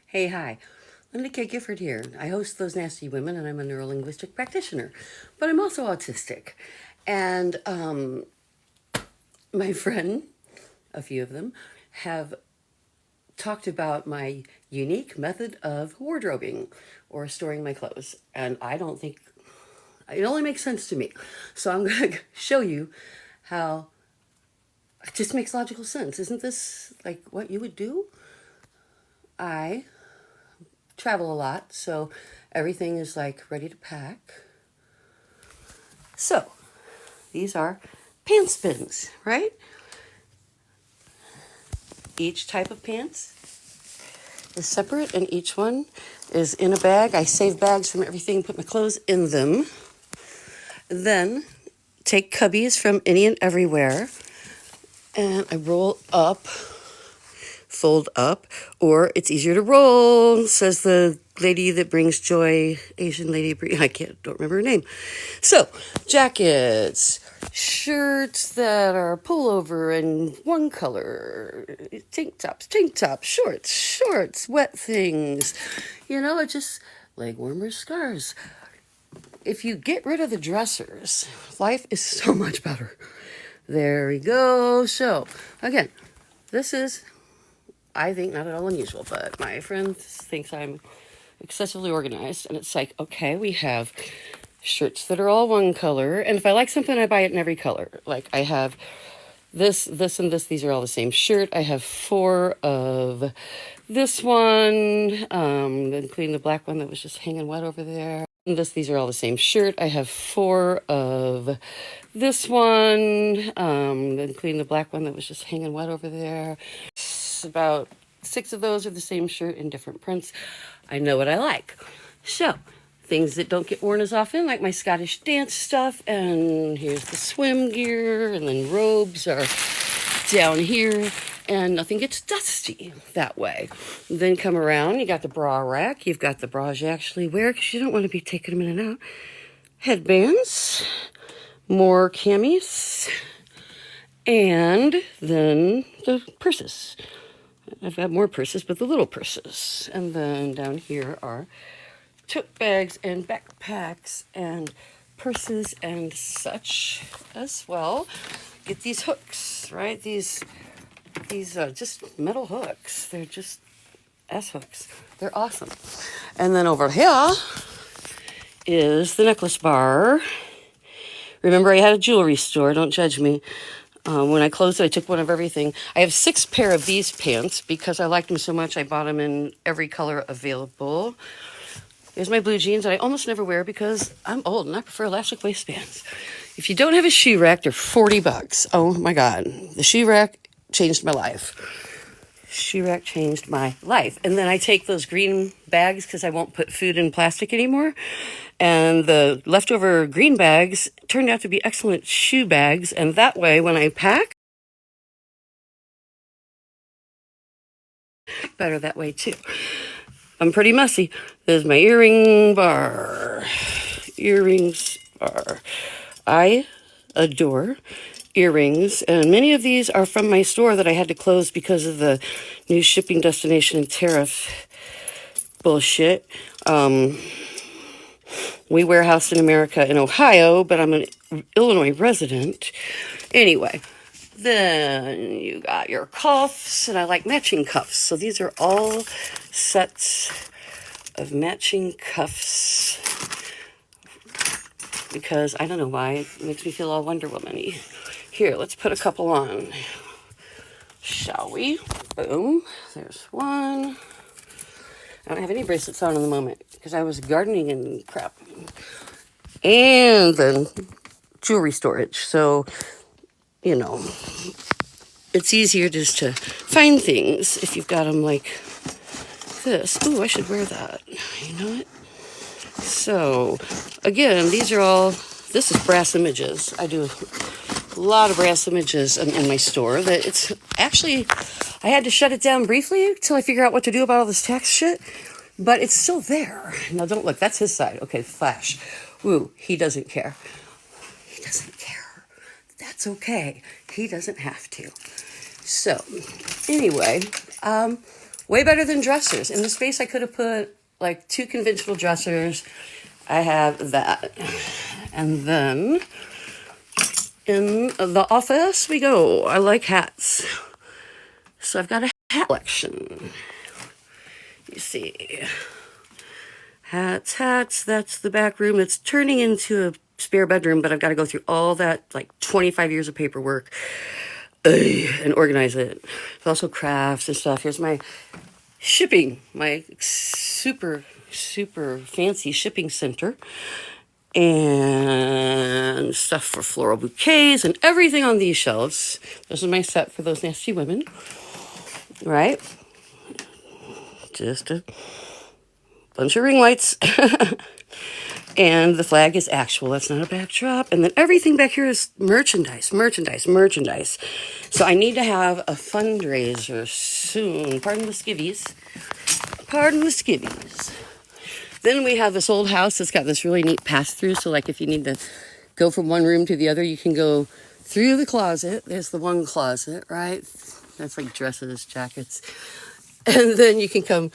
Hey, hi. I'm Kay Gifford here. I host Those Nasty Women, and I'm a neurolinguistic practitioner. But I'm also autistic. And my friend, a few of them, have talked about my unique method of wardrobing or storing my clothes. And I don't think it only makes sense to me. So I'm going to show you how it just makes logical sense. Isn't this like what you would do? I travel a lot, so everything is like ready to pack. So these are pants bins, right? Each type of pants is separate and each one is in a bag. I save bags from everything, put my clothes in them. Then take cubbies from any and everywhere and I roll up, fold up, or it's easier to roll, says the lady that brings joy, Asian lady, don't remember her name. So, jackets, shirts that are pullover and one color, tank tops, shorts, wet things. It just, leg warmers, scarves. If you get rid of the dressers, life is so much better. There we go. So, again, this is, I think, not at all unusual, but my friend thinks I'm excessively organized. And it's like, okay, we have shirts that are all one color. And if I like something, I buy it in every color. Like I have this, and this. These are all the same shirt. I have 4 of this one, including the black one that was just hanging wet over there. These are all the same shirt. I have 4 of this one, including the black one that was just hanging wet over there. About 6 of those are the same shirt in different prints. I know what I like. So, things that don't get worn as often, like my Scottish dance stuff, and here's the swim gear, and then robes are down here, and nothing gets dusty that way. Then come around, you got the bra rack, you've got the bras you actually wear, because you don't want to be taking them in and out. Headbands, more camis, and then the purses. I've got more purses, but the little purses. And then down here are tote bags and backpacks and purses and such as well. Get these hooks, right? These just metal hooks. They're just S-hooks. They're awesome. And then over here is the necklace bar. Remember, I had a jewelry store. Don't judge me. When I closed it, I took one of everything. I have 6 pair of these pants because I liked them so much. I bought them in every color available. There's my blue jeans that I almost never wear because I'm old and I prefer elastic waistbands. If you don't have a shoe rack, they're $40. Oh my God. The shoe rack changed my life. Shoe rack changed my life. And then I take those green bags because I won't put food in plastic anymore. And the leftover green bags turned out to be excellent shoe bags. And that way, when I pack, better that way too. I'm pretty messy. There's my earrings bar. I adore earrings, and many of these are from my store that I had to close because of the new shipping destination and tariff bullshit. We warehouse in America in Ohio, but I'm an Illinois resident. Anyway, then you got your cuffs, and I like matching cuffs. So these are all sets of matching cuffs because I don't know why it makes me feel all Wonder Woman-y. Here, let's put a couple on, shall we? Boom. There's one. I don't have any bracelets on in the moment because I was gardening and crap. And then jewelry storage. So, it's easier just to find things if you've got them like this. Ooh, I should wear that. You know what? So, again, this is brass images. I do a lot of brass images in my store that it's actually, I had to shut it down briefly till I figure out what to do about all this tax shit, but it's still there. Now don't look, that's his side. Okay, flash. Woo, he doesn't care. He doesn't care. That's okay. He doesn't have to. So, anyway, Way better than dressers. In the space, I could have put like 2 conventional dressers. I have that. And then in the office we go. I like hats. So I've got a hat collection. You see. Hats. That's the back room. It's turning into a spare bedroom, but I've got to go through all that, like 25 years of paperwork and organize it. There's also crafts and stuff. Here's my shipping, my super fancy shipping center, and stuff for floral bouquets and everything on these shelves. This is my set for those nasty women, right? Just a bunch of ring lights. And the flag is actual. That's not a backdrop. And then everything back here is merchandise. So I need to have a fundraiser soon. Pardon the skivvies. Then we have this old house that's got this really neat pass-through. So like if you need to go from one room to the other, you can go through the closet. There's the one closet, right? That's like dresses, jackets. And then you can come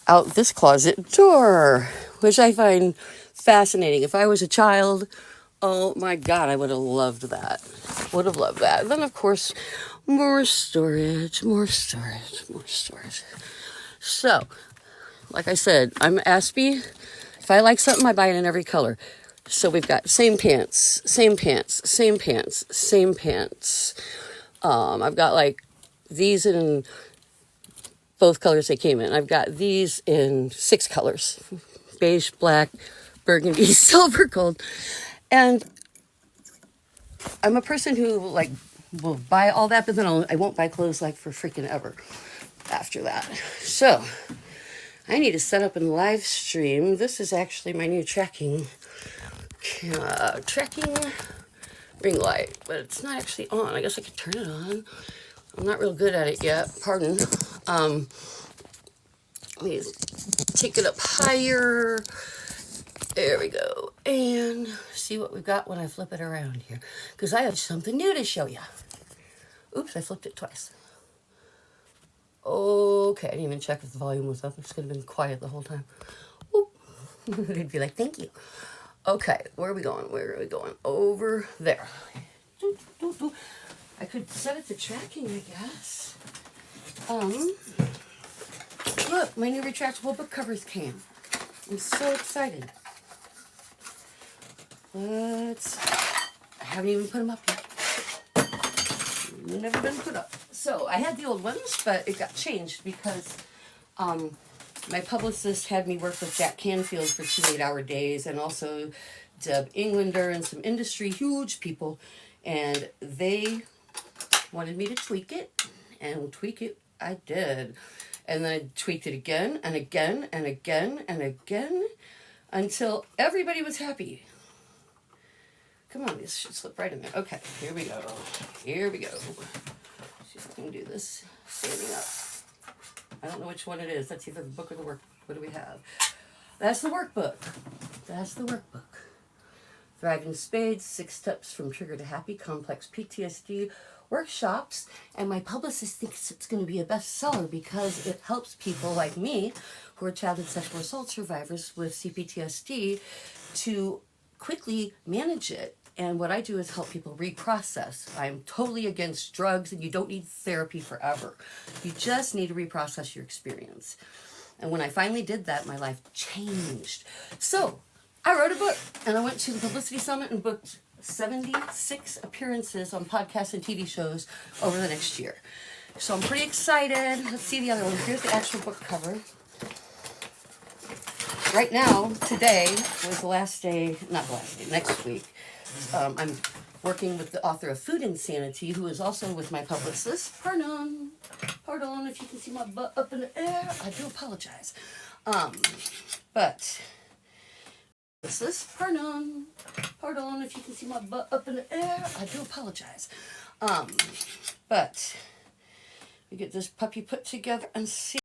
out this closet door, which I find fascinating. If I was a child, oh my God, I would have loved that. And then, of course, more storage. So, like I said, I'm Aspie. If I like something, I buy it in every color. So we've got same pants. I've got like these in both colors they came in. I've got these in 6 colors. Beige, black, burgundy, silver, gold. And I'm a person who like will buy all that, but then I won't buy clothes like for freaking ever after that. So I need to set up and live stream. This is actually my new tracking ring light, but it's not actually on. I guess I could turn it on. I'm not real good at it yet. Pardon. Let me take it up higher. There we go. And see what we've got when I flip it around here. Because I have something new to show you. Oops, I flipped it twice. Okay, I didn't even check if the volume was up. It's going to have been quiet the whole time. They'd be like, thank you. Okay, where are we going? Over there. I could set it to tracking, I guess. Look, my new retractable book covers came. I'm so excited. I haven't even put them up yet. Never been put up. So I had the old ones, but it got changed because my publicist had me work with Jack Canfield for 2 8-hour days, and also Deb Englander and some industry huge people, and they wanted me to tweak it, and tweak it I did. And then I tweaked it again and again and again and again until everybody was happy. Come on, this should slip right in there. Okay, here we go. See if I can do this standing up. I don't know which one it is. That's either the book or the work. What do we have? That's the workbook. Thriving Spades, 6 Steps from Trigger to Happy, Complex PTSD workshops. And my publicist thinks it's going to be a bestseller because it helps people like me who are child and sexual assault survivors with cPTSD to quickly manage it. And what I do is help people reprocess. I'm totally against drugs, and you don't need therapy forever. You just need to reprocess your experience. And when I finally did that, my life changed. So I wrote a book, and I went to the Publicity Summit and booked 76 appearances on podcasts and TV shows over the next year. So I'm pretty excited. Let's see the other one. Here's the actual book cover. Right now, today was the last day, not the last day, next week. I'm working with the author of Food Insanity, who is also with my publicist. Pardon if you can see my butt up in the air. I do apologize. But publicist, pardon if you can see my butt up in the air. I do apologize. But we get this puppy put together and see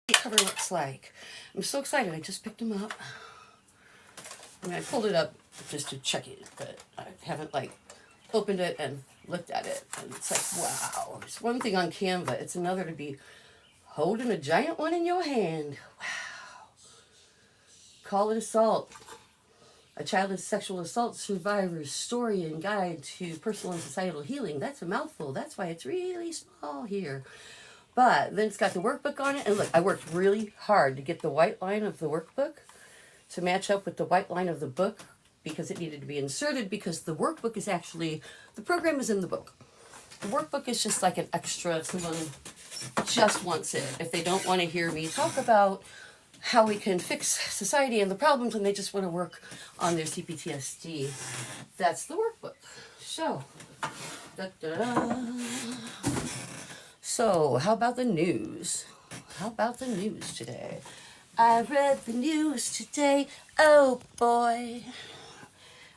what the cover looks like. I'm so excited. I just picked him up. I mean, I pulled it up just to check it, but I haven't opened it and looked at it. And it's like, wow. It's one thing on Canva. It's another to be holding a giant one in your hand. Wow. Call it assault. A childhood sexual assault survivor's story and guide to personal and societal healing. That's a mouthful. That's why it's really small here. But then it's got the workbook on it. And look, I worked really hard to get the white line of the workbook to match up with the white line of the book because it needed to be inserted because the workbook is actually, the program is in the book. The workbook is just like an extra if someone just wants it. If they don't want to hear me talk about how we can fix society and the problems and they just want to work on their cPTSD, that's the workbook. So, So, how about the news? How about the news today? I read the news today. Oh boy.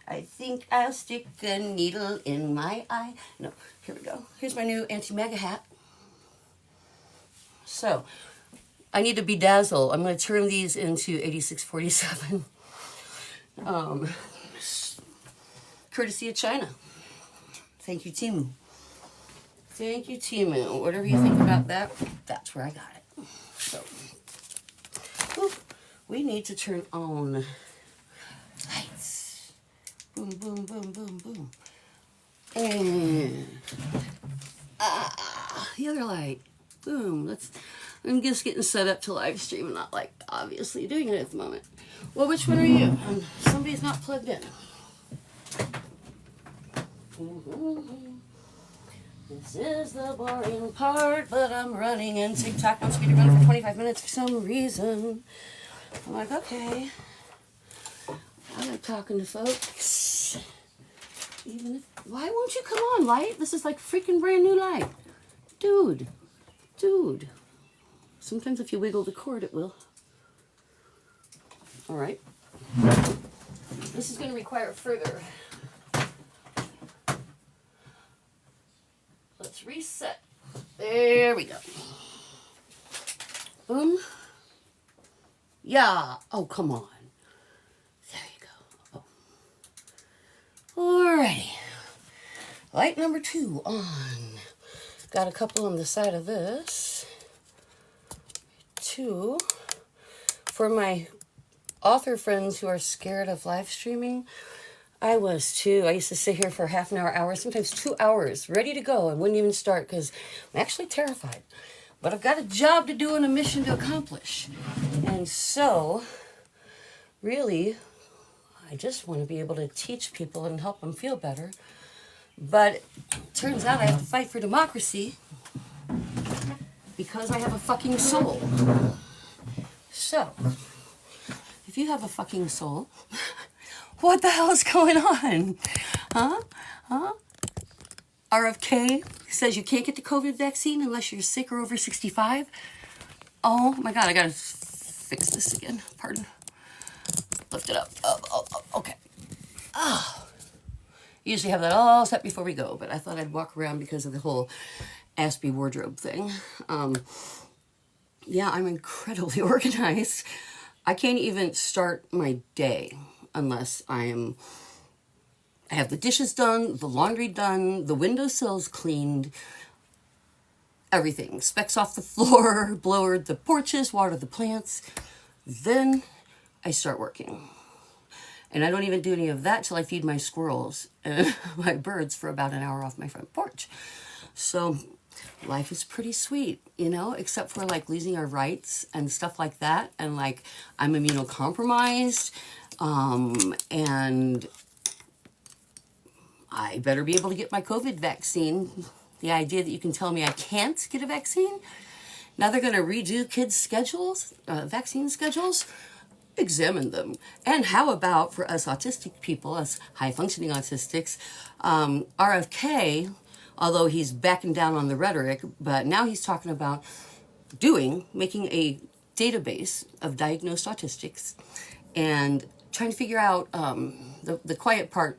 I think I'll stick a needle in my eye. No, here we go. Here's my new anti-MAGA hat. So, I need to bedazzle. I'm going to turn these into 8647. Courtesy of China. Thank you, Timu. Thank you, Timu. Whatever you think about that, that's where I got it. So, we need to turn on lights. Boom, boom, boom, boom, boom. And the other light. Boom. I'm just getting set up to live stream and not like obviously doing it at the moment. Well, which one are you? Somebody's not plugged in. This is the boring part, but I'm running and TikTok wants me to run for 25 minutes for some reason. I'm like, okay. I like talking to folks. Why won't you come on, light? This is like freaking brand new light. Dude. Sometimes if you wiggle the cord, it will. All right. This is going to require further. Let's reset. There we go. Boom. Yeah. Oh, come on. There you go. Oh. Alrighty. Light number 2 on. Got a couple on the side of this. 2. For my author friends who are scared of live streaming, I was too. I used to sit here for half an hour, sometimes 2 hours, ready to go and wouldn't even start because I'm actually terrified. But I've got a job to do and a mission to accomplish. And so, really, I just want to be able to teach people and help them feel better. But it turns out I have to fight for democracy because I have a fucking soul. So, if you have a fucking soul, what the hell is going on? Huh? RFK says you can't get the COVID vaccine unless you're sick or over 65. Oh my God, I gotta fix this again. Pardon. Lift it up. Okay. Usually have that all set before we go, but I thought I'd walk around because of the whole Aspie wardrobe thing. Yeah, I'm incredibly organized. I can't even start my day unless I have the dishes done, the laundry done, the windowsills cleaned, everything. Specks off the floor, blower the porches, water the plants. Then I start working. And I don't even do any of that till I feed my squirrels and my birds for about an hour off my front porch. So life is pretty sweet, you know, except for like losing our rights and stuff like that. And like I'm immunocompromised, and I better be able to get my COVID vaccine. The idea that you can tell me I can't get a vaccine. Now they're going to redo kids' schedules, vaccine schedules. Examine them. And how about for us autistic people, us high-functioning autistics, RFK, although he's backing down on the rhetoric, but now he's talking about making a database of diagnosed autistics and trying to figure out the quiet part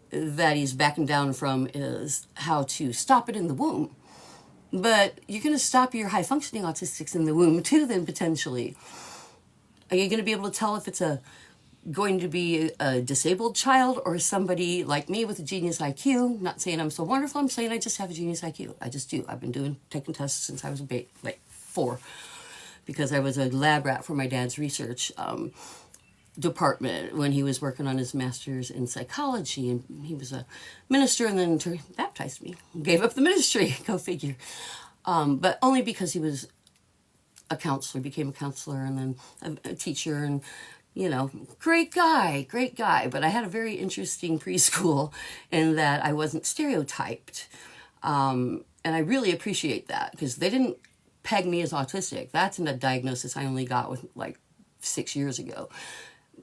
that he's backing down from is how to stop it in the womb. But you're going to stop your high-functioning autistics in the womb too, then potentially. Are you going to be able to tell if it's going to be a disabled child or somebody like me with a genius IQ? Not saying I'm so wonderful. I'm saying I just have a genius IQ. I just do. I've been taking tests since I was 5 4, because I was a lab rat for my dad's research department when he was working on his master's in psychology, and he was a minister and then baptized me, gave up the ministry, go figure. But only because he was a counselor, became a counselor, and then a teacher, and great guy. But I had a very interesting preschool in that I wasn't stereotyped. And I really appreciate that, because they didn't peg me as autistic. That's a diagnosis I only got with 6 years ago.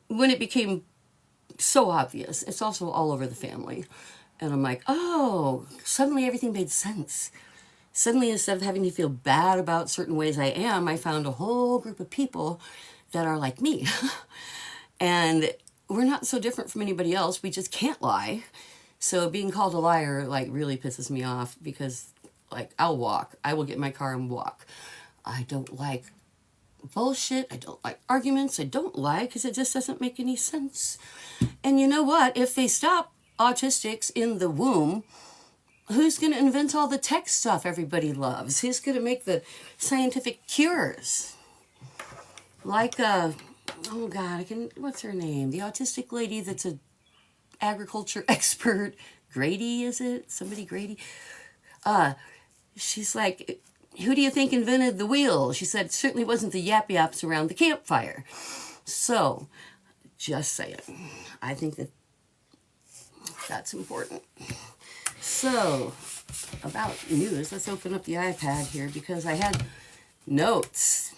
When it became so obvious, it's also all over the family. And I'm like, oh, suddenly everything made sense. Suddenly, instead of having to feel bad about certain ways I am, I found a whole group of people that are like me. And we're not so different from anybody else. We just can't lie. So being called a liar, really pisses me off, because, I'll walk. I will get in my car and walk. I don't like bullshit. I don't like arguments. I don't lie, because it just doesn't make any sense. And you know what? If they stop autistics in the womb, who's going to invent all the tech stuff everybody loves? Who's going to make the scientific cures? Oh God, what's her name? The autistic lady that's a agriculture expert. Grady, is it? Somebody Grady? She's like, who do you think invented the wheel? She said, it certainly wasn't the yap-yaps around the campfire. So, just saying. I think that's important. So, about news, let's open up the iPad here, because I had notes.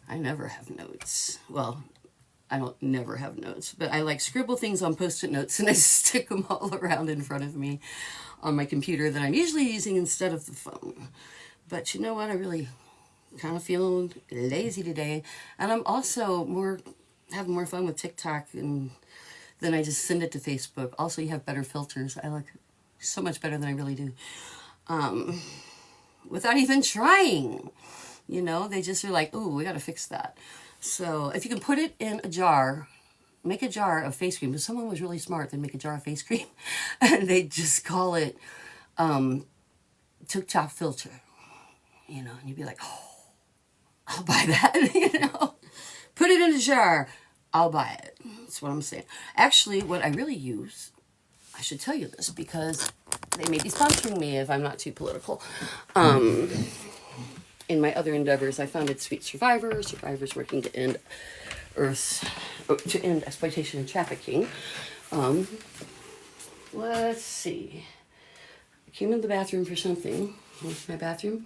I never have notes. Well, I don't never have notes, but I scribble things on Post-it notes and I stick them all around in front of me on my computer that I'm usually using instead of the phone. But you know what? I really kind of feel lazy today. And I'm also having more fun with TikTok, and then I just send it to Facebook. Also, you have better filters. I look so much better than I really do. Without even trying. They just are like, ooh, we got to fix that. So if you can put it in a jar, make a jar of face cream. If someone was really smart, they'd make a jar of face cream and they just call it TikTok filter. And you'd be like, oh, I'll buy that. Put it in a jar, I'll buy it. That's what I'm saying. Actually, what I really use, I should tell you this, because they may be sponsoring me if I'm not too political. In my other endeavors, I founded Sweet Survivor, survivors working to end exploitation and trafficking. Let's see. I came in the bathroom for something. Where's my bathroom?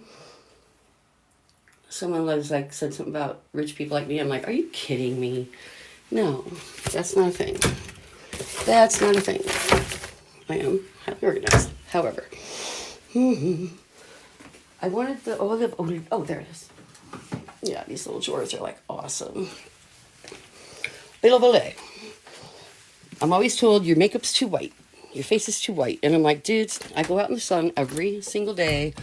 Someone said something about rich people like me. I'm like, are you kidding me? No, that's not a thing. That's not a thing. I am highly organized. However, I wanted the olive. Oh, there it is. Yeah, these little drawers are awesome. Olive olay. I'm always told your makeup's too white. Your face is too white. And I'm like, dudes, I go out in the sun every single day,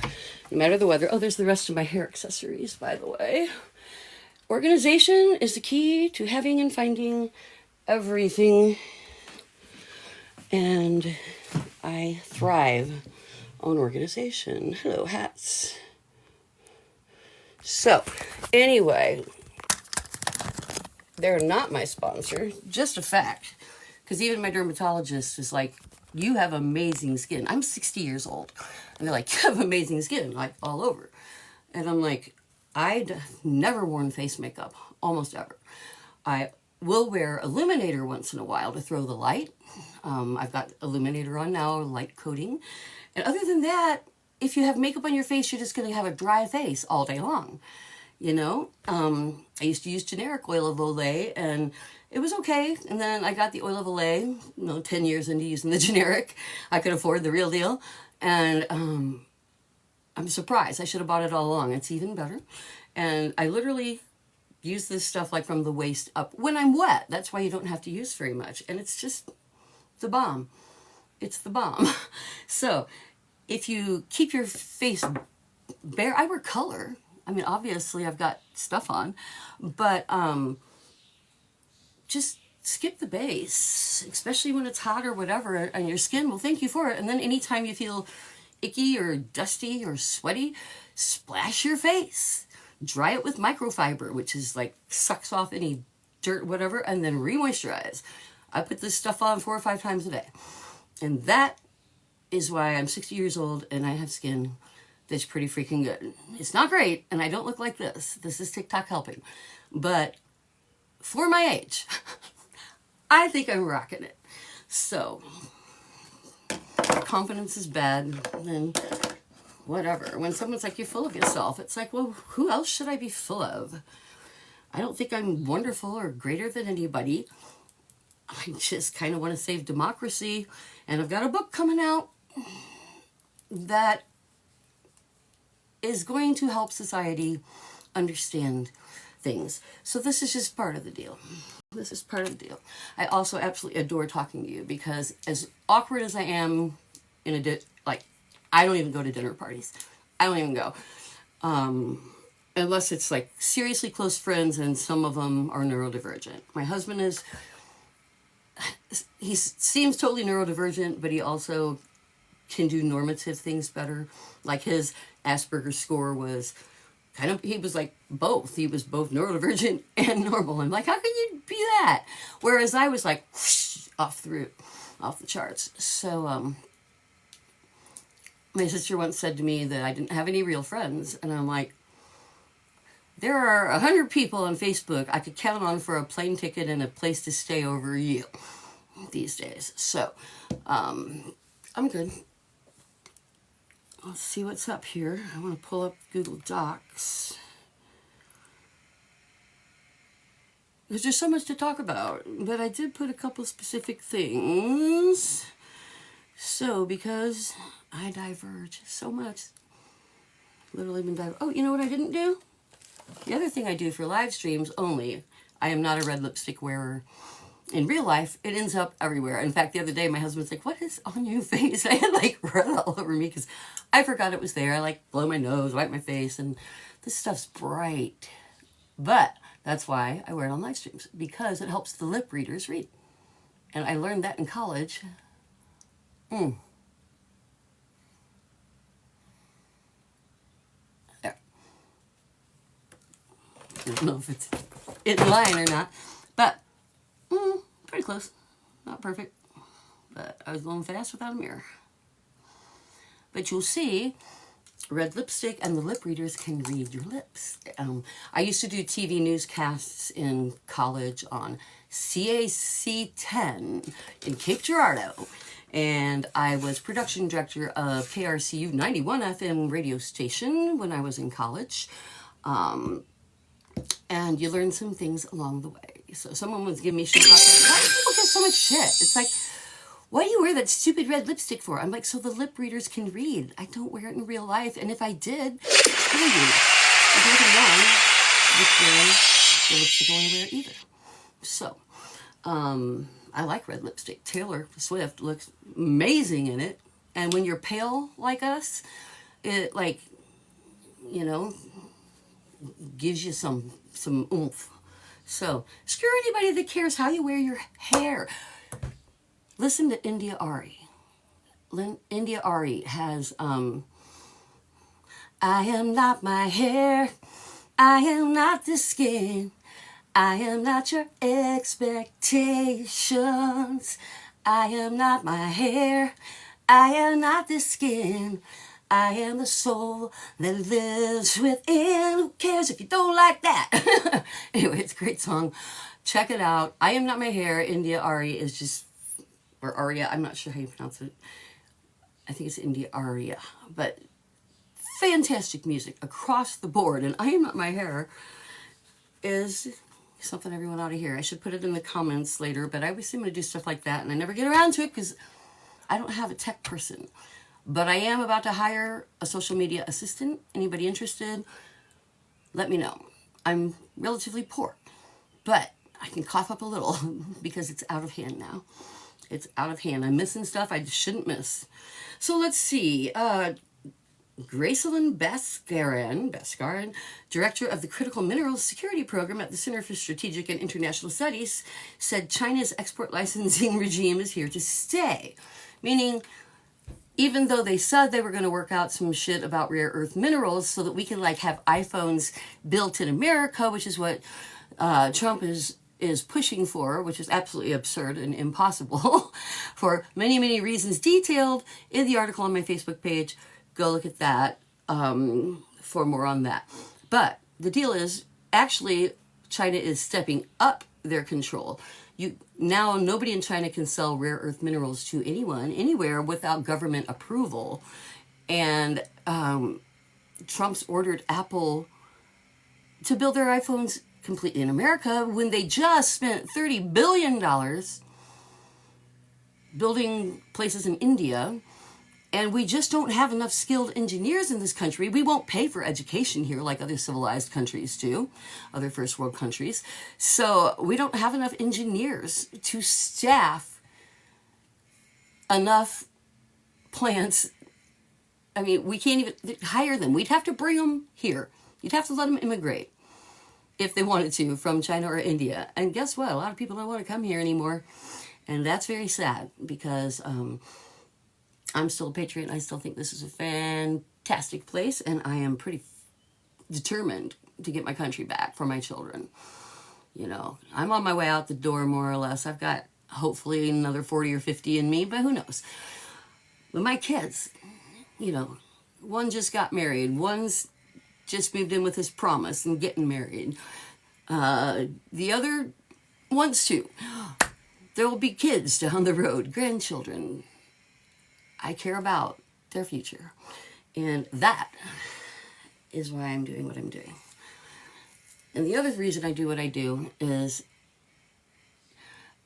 no matter the weather. Oh, there's the rest of my hair accessories, by the way. Organization is the key to having and finding everything. And I thrive on organization. Hello, hats. So, anyway, they're not my sponsor, just a fact. Because even my dermatologist is like, you have amazing skin. I'm 60 years old. And they're like, you have amazing skin, all over. And I'm like, I'd never worn face makeup, almost ever. I will wear illuminator once in a while to throw the light. I've got illuminator on now, light coating. And other than that, if you have makeup on your face, you're just going to have a dry face all day long. I used to use generic oil of Olay, and it was okay. And then I got the oil of Olay, 10 years into using the generic. I could afford the real deal. And I'm surprised. I should have bought it all along. It's even better. And I literally use this stuff from the waist up when I'm wet. That's why you don't have to use very much. And it's just the bomb. It's the bomb. So if you keep your face bare, I wear color. Obviously I've got stuff on, but just skip the base, especially when it's hot or whatever, and your skin will thank you for it. And then anytime you feel icky or dusty or sweaty, splash your face. Dry it with microfiber, which is like sucks off any dirt, whatever, and then re-moisturize. I put this stuff on 4 or 5 times a day. And that is why I'm 60 years old and I have skin that's pretty freaking good. It's not great, and I don't look like this. This is TikTok helping. But for my age, I think I'm rocking it. So, confidence is bad, then whatever. When someone's like, you're full of yourself, it's like, well, who else should I be full of? I don't think I'm wonderful or greater than anybody. I just kind of want to save democracy. And I've got a book coming out that is going to help society understand things. So this is just part of the deal. This is part of the deal. I also absolutely adore talking to you because as awkward as I am in a I don't even go to dinner parties. I don't even go. Unless it's like seriously close friends, and some of them are neurodivergent. My husband he seems totally neurodivergent, but he also can do normative things better. Like his Asperger's score was he was like both. He was both neurodivergent and normal. I'm like, how can you be that? Whereas I was like, whoosh, off the charts. So, my sister once said to me that I didn't have any real friends. And I'm like, there are 100 people on Facebook I could count on for a plane ticket and a place to stay over you these days. So, I'm good. Let's see what's up here. I want to pull up Google Docs. There's just so much to talk about, but I did put a couple specific things. So, because I diverge so much, literally been diverging. Oh, you know what I didn't do? The other thing I do for live streams only, I am not a red lipstick wearer. In real life, it ends up everywhere. In fact, the other day, my husband's like, what is on your face? I had like red all over me because I forgot it was there. I like blow my nose, wipe my face, and this stuff's bright. But that's why I wear it on live streams, because it helps the lip readers read. And I learned that in college. There. I don't know if it's in line or not, but pretty close. Not perfect, but I was going fast without a mirror. But you'll see, red lipstick and the lip readers can read your lips. I used to do TV newscasts in college on CAC 10 in Cape Girardeau. And I was production director of KRCU 91 FM radio station when I was in college. And you learn some things along the way. So someone was giving me shit about that. Why do people give so much shit? It's like, what do you wear that stupid red lipstick for? I'm like, so the lip readers can read. I don't wear it in real life. And if I did, screw you. There's nothing wrong with wearing the lipstick I want to wear either. So, I like red lipstick. Taylor Swift looks amazing in it. And when you're pale like us, it gives you some oomph. So, screw anybody that cares how you wear your hair. Listen to India Ari. India Ari has, I am not my hair, I am not the skin, I am not your expectations, I am not my hair, I am not the skin, I am the soul that lives within. Who cares if you don't like that? Anyway, it's a great song. Check it out. I Am Not My Hair. India Ari is just, or Aria, I'm not sure how you pronounce it. I think it's India Aria. But fantastic music across the board. And I Am Not My Hair is something everyone ought to hear. I should put it in the comments later, but I always seem to do stuff like that, and I never get around to it because I don't have a tech person. But I am about to hire a social media assistant. Anybody interested? Let me know. I'm relatively poor, but I can cough up a little because it's out of hand now. It's out of hand. I'm missing stuff I shouldn't miss. So let's see. Gracelyn Baskaran, Director of the Critical Minerals Security Program at the Center for Strategic and International Studies, said China's export licensing regime is here to stay. Meaning, even though they said they were going to work out some shit about rare earth minerals so that we can like have iPhones built in America, which is what Trump is pushing for, which is absolutely absurd and impossible for many, many reasons detailed in the article on my Facebook page. Go look at that for more on that. But the deal is, actually, China is stepping up their control. Now nobody in China can sell rare earth minerals to anyone, anywhere, without government approval. And Trump's ordered Apple to build their iPhones completely in America when they just spent $30 billion building places in India. And we just don't have enough skilled engineers in this country. We won't pay for education here like other civilized countries do, other first world countries. So we don't have enough engineers to staff enough plants. I mean, we can't even hire them. We'd have to bring them here. You'd have to let them immigrate if they wanted to from China or India. And guess what? A lot of people don't want to come here anymore. And that's very sad because I'm still a patriot and I still think this is a fantastic place, and I am pretty determined to get my country back for my children. You know, I'm on my way out the door more or less. I've got hopefully another 40 or 50 in me, but who knows. But my kids, you know, one just got married, one's just moved in with his promise and getting married. The other wants to. There will be kids down the road, grandchildren. I care about their future. And that is why I'm doing what I'm doing. And the other reason I do what I do is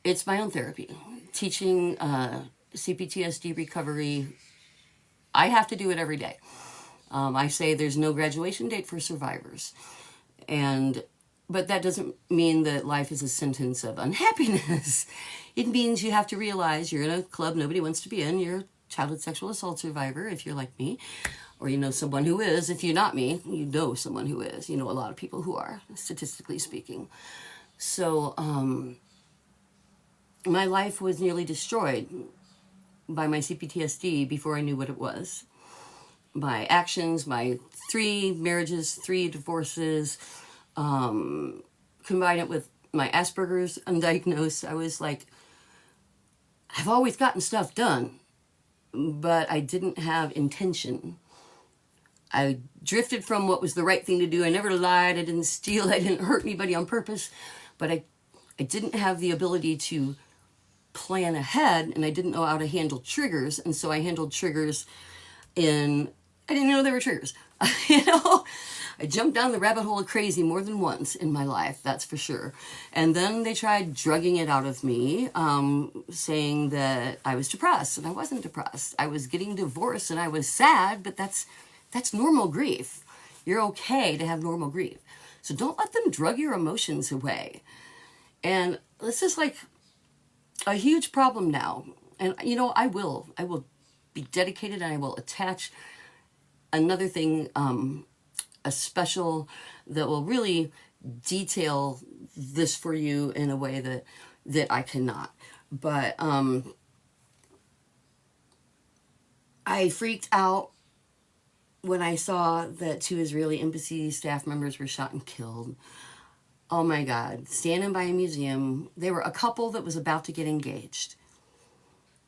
it's my own therapy. Teaching cPTSD recovery, I have to do it every day. I say there's no graduation date for survivors. But that doesn't mean that life is a sentence of unhappiness. It means you have to realize you're in a club nobody wants to be in. You're a childhood sexual assault survivor, if you're like me, or you know someone who is. If you're not me, you know someone who is. You know a lot of people who are, statistically speaking. So my life was nearly destroyed by my cPTSD before I knew what it was. My actions, my 3 marriages, 3 divorces, combine it with my Asperger's undiagnosed. I was like, I've always gotten stuff done, but I didn't have intention. I drifted from what was the right thing to do. I never lied. I didn't steal. I didn't hurt anybody on purpose, but I didn't have the ability to plan ahead, and I didn't know how to handle triggers. And so I handled triggers I didn't know they were triggers. You know, I jumped down the rabbit hole of crazy more than once in my life, that's for sure. And then they tried drugging it out of me, saying that I was depressed, and I wasn't depressed. I was getting divorced, and I was sad, but that's normal grief. You're okay to have normal grief. So don't let them drug your emotions away. And this is like a huge problem now. And, you know, I will be dedicated, and I will attach another thing, a special that will really detail this for you in a way that I cannot. But I freaked out when I saw that 2 Israeli embassy staff members were shot and killed. Oh my God, standing by a museum. They were a couple that was about to get engaged.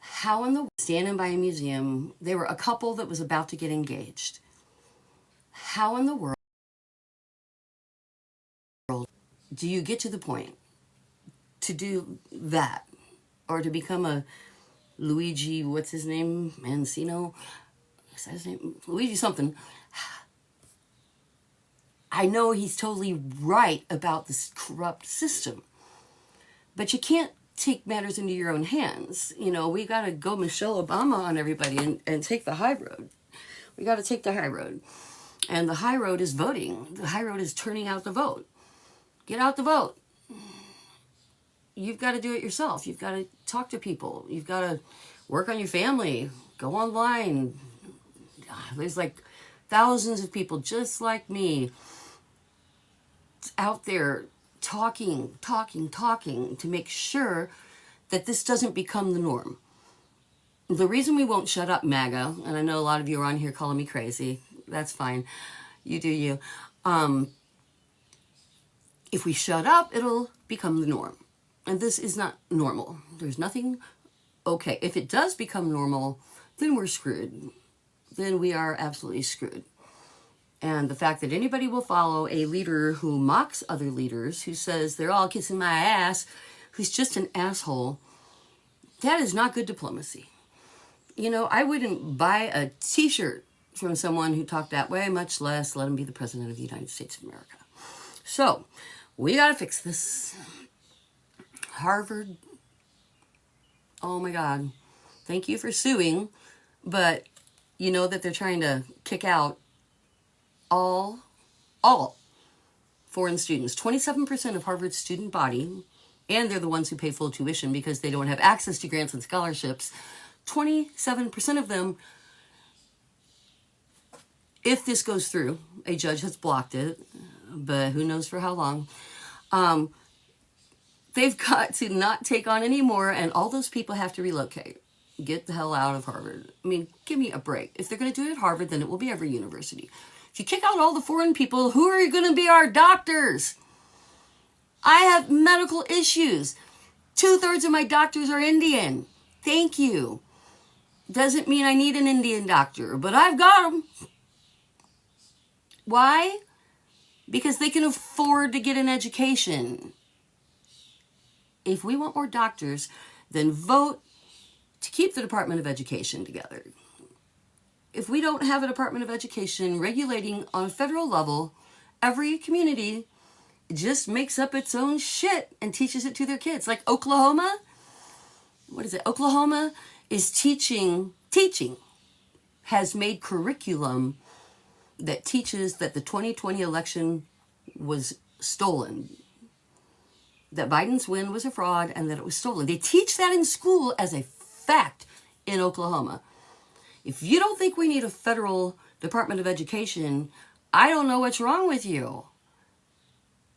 How in the standing by a museum, they were a couple that was about to get engaged. How in the world do you get to the point to do that, or to become a Luigi, what's his name, Mancino? Is that his name? Luigi something. I know he's totally right about this corrupt system, but you can't take matters into your own hands. You know, we got to go Michelle Obama on everybody and take the high road. We got to take the high road. And the high road is voting. The high road is turning out the vote. Get out the vote. You've got to do it yourself. You've got to talk to people. You've got to work on your family. Go online. There's like thousands of people just like me out there talking to make sure that this doesn't become the norm. The reason we won't shut up, MAGA, and I know a lot of you are on here calling me crazy. That's fine. You do you. If we shut up, it'll become the norm. And this is not normal. There's nothing okay. If it does become normal, then we're screwed. Then we are absolutely screwed. And the fact that anybody will follow a leader who mocks other leaders, who says they're all kissing my ass, who's just an asshole, that is not good diplomacy. You know, I wouldn't buy a t-shirt from someone who talked that way, much less let him be the president of the United States of America. So, we gotta fix this. Harvard, oh my God, thank you for suing, but you know that they're trying to kick out all foreign students. 27% of Harvard's student body, and they're the ones who pay full tuition because they don't have access to grants and scholarships. 27% of them, if this goes through, a judge has blocked it, but who knows for how long, they've got to not take on any more, and all those people have to relocate. Get the hell out of Harvard. I mean, give me a break. If they're going to do it at Harvard, then it will be every university. If you kick out all the foreign people, who are going to be our doctors? I have medical issues. 2/3 of my doctors are Indian. Thank you. Doesn't mean I need an Indian doctor, but I've got them. Why? Because they can afford to get an education. If we want more doctors, then vote to keep the Department of Education together. If we don't have a Department of Education regulating on a federal level, every community just makes up its own shit and teaches it to their kids. Like Oklahoma, Oklahoma is teaching, has made curriculum that teaches that the 2020 election was stolen, that Biden's win was a fraud and that it was stolen. They teach that in school as a fact in Oklahoma. If you don't think we need a federal Department of Education, I don't know what's wrong with you.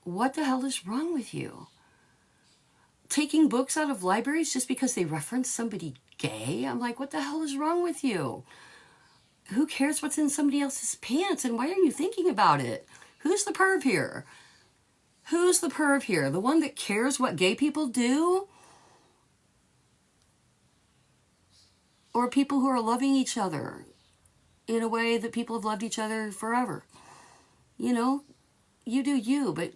What the hell is wrong with you? Taking books out of libraries just because they reference somebody gay? I'm like, what the hell is wrong with you? Who cares what's in somebody else's pants, and why are you thinking about it? Who's the perv here? Who's the perv here? The one that cares what gay people do? Or people who are loving each other in a way that people have loved each other forever? You know, you do you, but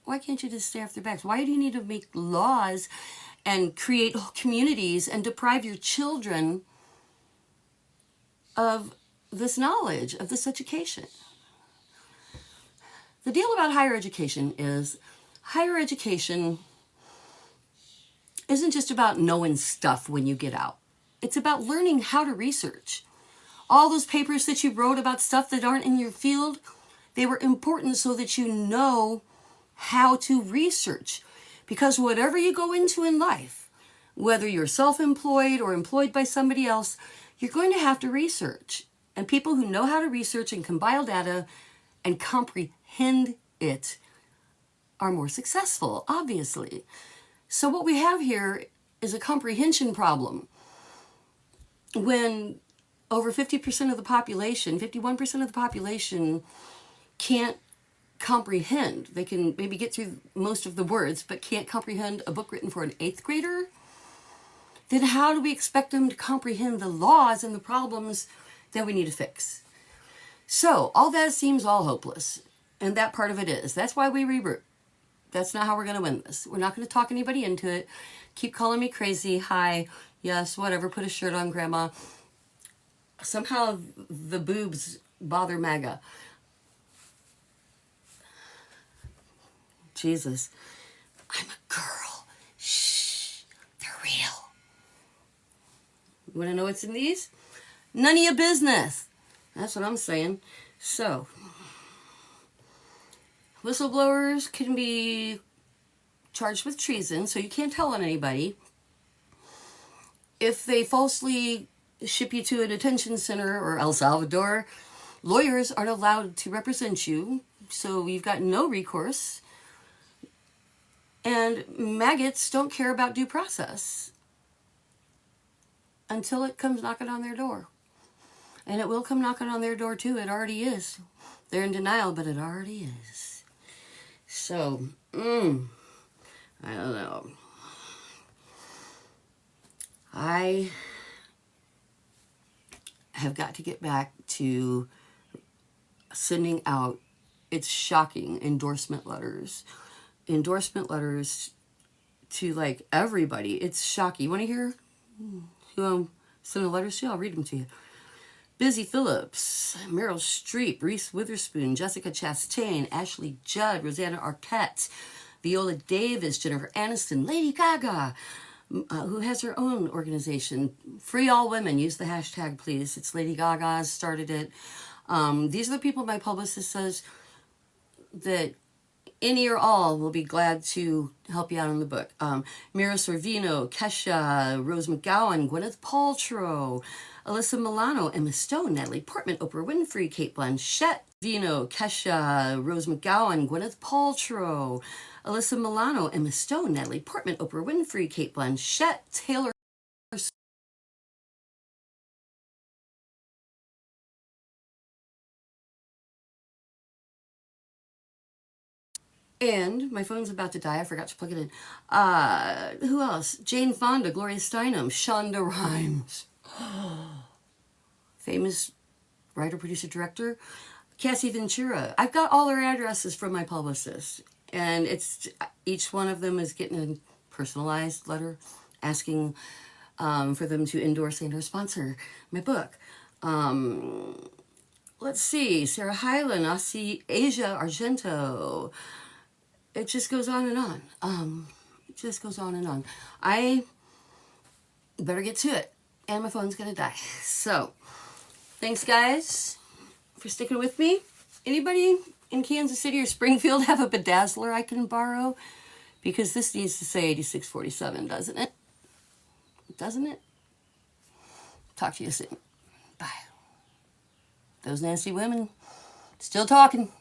why can't you just stay off their backs? Why do you need to make laws and create communities and deprive your children of this knowledge, of this education? The deal about higher education is higher education isn't just about knowing stuff when you get out. It's about learning how to research. All those papers that you wrote about stuff that aren't in your field, they were important so that you know how to research. Because whatever you go into in life, whether you're self-employed or employed by somebody else, you're going to have to research. And people who know how to research and compile data and comprehend it are more successful, obviously. So what we have here is a comprehension problem. When over 50% of the population, 51% of the population can't comprehend. They can maybe get through most of the words, but can't comprehend a book written for an 8th grader. Then how do we expect them to comprehend the laws and the problems that we need to fix? So all that seems all hopeless. And that part of it is. That's why we reroute. That's not how we're going to win this. We're not going to talk anybody into it. Keep calling me crazy. Hi. Yes, whatever. Put a shirt on, Grandma. Somehow the boobs bother MAGA. Jesus. I'm a girl. Shh. They're real. You want to know what's in these? None of your business. That's what I'm saying. So, whistleblowers can be charged with treason, so you can't tell on anybody. If they falsely ship you to a detention center or El Salvador, lawyers aren't allowed to represent you, so you've got no recourse. And maggots don't care about due process. until it comes knocking on their door. And it will come knocking on their door too. It already is. They're in denial, but it already is. So, I don't know. I have got to get back to sending out, it's shocking, endorsement letters. Endorsement letters to like everybody. It's shocking. You want to hear who I'm sending letters to? I'll read them to you. Busy Phillips, Meryl Streep, Reese Witherspoon, Jessica Chastain, Ashley Judd, Rosanna Arquette, Viola Davis, Jennifer Aniston, Lady Gaga, who has her own organization, Free All Women. Use the hashtag, please. It's Lady Gaga started it. These are the people my publicist says that any or all will be glad to help you out on the book. Mira Sorvino, Kesha, Rose McGowan, Gwyneth Paltrow, Alyssa Milano, Emma Stone, Natalie Portman, Oprah Winfrey, Kate Blanchett, Vino, Kesha, Rose McGowan, Gwyneth Paltrow, Alyssa Milano, Emma Stone, Natalie Portman, Oprah Winfrey, Kate Blanchett, Taylor And my phone's about to die. I forgot to plug it in. Who else? Jane Fonda, Gloria Steinem, Shonda Rhimes. Famous writer, producer, director. Cassie Ventura. I've got all their addresses from my publicist. And it's each one of them is getting a personalized letter asking for them to endorse and or sponsor my book. Let's see. Sarah Hyland, Asia Argento. It just goes on and on. It just goes on and on. I better get to it. And my phone's going to die. So, thanks guys for sticking with me. Anybody in Kansas City or Springfield have a bedazzler I can borrow? Because this needs to say 8647, doesn't it? Doesn't it? Talk to you soon. Bye. Those nasty women still talking.